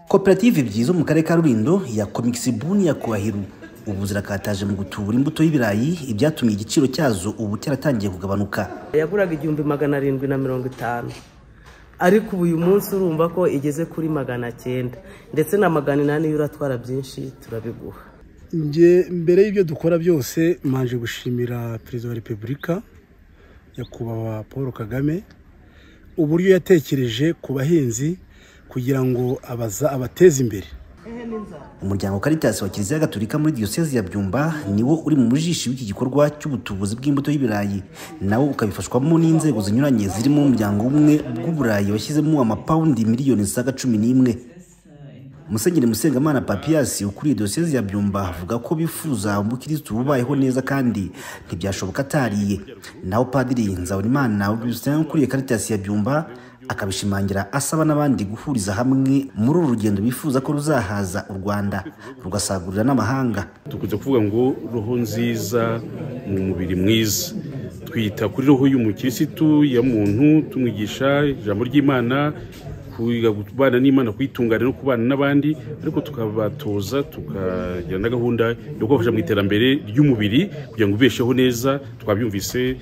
Koperative ebyiri zo mu karere ka Rulindo ya Komixibuni ya Kwahiru ubu zirakataje mu gutubura imbuto y'ibirayi ibyatumye igiciro cyazo ubu cyaratangiye kugabanuka. Yaguraga 750 ariko ubu uyu munsi urumva ko igeze kuri 900 ndetse na 800 y'uratwara byinshi turabiguha. Nje mbere y'ibyo dukora byose manje gushimira Perezida wa Repubulika Nyakubahwa Paul Kagame uburyo yatekereje ku bahinzi kugira ngo abateze imbere. Umuryango Caritas wa Kiliziya Gatolika muri Diocese ya Byumba niwo uri mu mujishi w'iki gikorwa cy'ubutubuzi bw'imbuto y'ibirayi, nawo ukabifashwamo n'inzego zinyuranye zirimo umuryango umwe bw'uburayi washyizemo amapaundi miliyoni 11. Musenyeri Musengamana Papias ukuriye Diocese ya Byumba avuga ko bifuza umukristo ubayeho neza kandi ntibyashoboka atariye. Naho Padiri Nzabonimana Augustin ukuriye Caritas ya Byumba akabishimangira asaba n'abandi guhuriza hamwe muri uru rugendo bifuza ko ruzahaza u Rwanda rugasagurira n'amahanga. Tukuze kuvuga ngo roho nziza mu mubiri mwiza, twita kuri roho y'umukirisitu ya muntu tumwigisha ijambo ry'Imana, kubana n'Imana, kwitungana no kubana n'abandi, ariko tukabatoza tukagira na gahunda yo kubafasha mu iterambere ry'umubiri kugira ngo ubesheho neza. Twabyumvise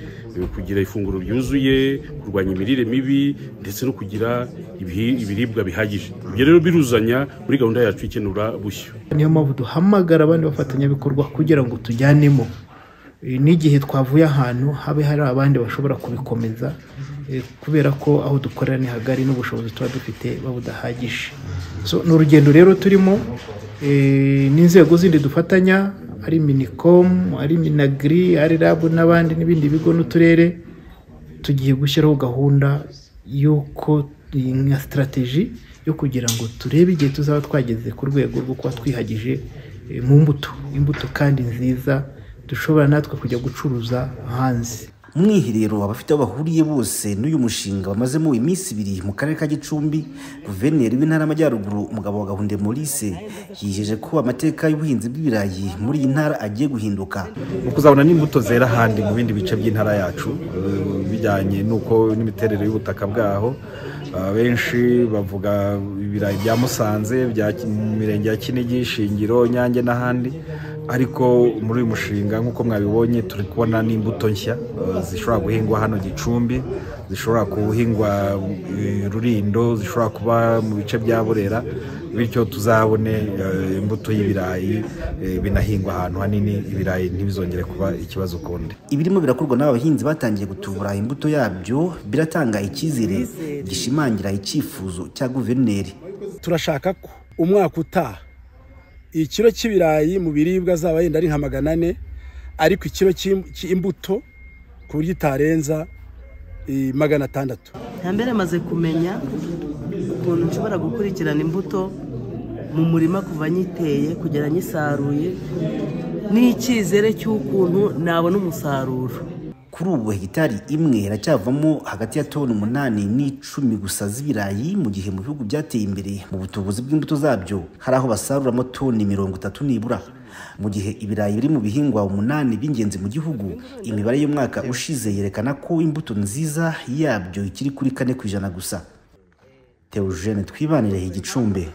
kugira ifunguro ryuzuye, kurwanya imirire mibi ndetse no kugira ibiribwa bihagije. Ibyo rero biruzanya muri gahunda yacu ikenura bushyo. Niyo mpamvu duhamagara abandi bafatanyabikorwa kugira ngo tujyanemo n'igihe twavuye ahantu habe hari abandi bashobora kubikomeza, kubera ko aho dukorera ni hagari n'ubushobozi tuba dufite babudahagije. So ni urugendo rero turimo n'inzego zindi dufatanya, ari Minicom, ari Minagri, ari RAB n'abandi n'ibindi bigo n'uturere, tugiye gushyiraho gahunda y'uko nka strategy yo kugira ngo turebe igihe tuzaba twageze ku rwego rwo kuba twihagije mu imbuto kandi nziza dushobora natwe kujya gucuruza hanze. Mwihirero abafite bahuriye bose n'uyu mushinga bamazemo iminsi 2 mu karere ka Gicumbi, Guverineri w'Intara y'Amajyaruguru Umugabo wa Gahunde Maurice yijeje ko amateka y'ubuhinzi bw'ibirayi muri iyi ntara agiye guhinduka. Ukuzabona n'imbuto zera handi mu bindi bice by'intara yacu bijyanye nuko n'imiterere y'ubutaka bwaho. Benshi bavuga ibirayi bya Musanze, bya Mirenge ya Kinigi, Shingiro, Nyange n'ahandi, ariko muri uyu mushinga nk'uko mwabibonye turi kubona n'imbuto nshya zishobora guhingwa hano Gicumbi, zishobora guhingwa Rulindo, zishobora kuba mu bice bya Burera, bityo tuzabone imbuto y'ibirayi binahingwa ahantu hanini, ibirayi ntibizongere kuba ikibazo kundi. Ibirimo birakorwa n'abahinzi batangiye gutubura imbuto yabyo biratanga icyizere gishimangira icyifuzo cya Guverineri. Turashaka ko umwaka utaha ikiro cy'ibirayi mu biribwa zaba yenda ari nka 400, ariko ikiro cy'imbuto ku buryo itarenza 600. Hambere maze kumenya ukuntu nshobora gukurikirana imbuto mu murima kuva nyiteye kugera nyisaruye, n'icyizere cy'ukuntu nabona umusaruro. Kuri ubu hegitari imwe iracyavamo hagati ya toni 8 n'10 gusa z'ibirayi, mu gihe mu bihugu byateye imbere mu butubuzi bw'imbuto zabyo hari aho basaruramo toni 30 nibura. Mu gihe ibirayi biri mu bihingwa 8 b'ingenzi mu gihugu, imibare y'umwaka ushize yerekana ko imbuto nziza yabyo ikiri kuri 4% gusa. Theogene Twibanire Gicumbi.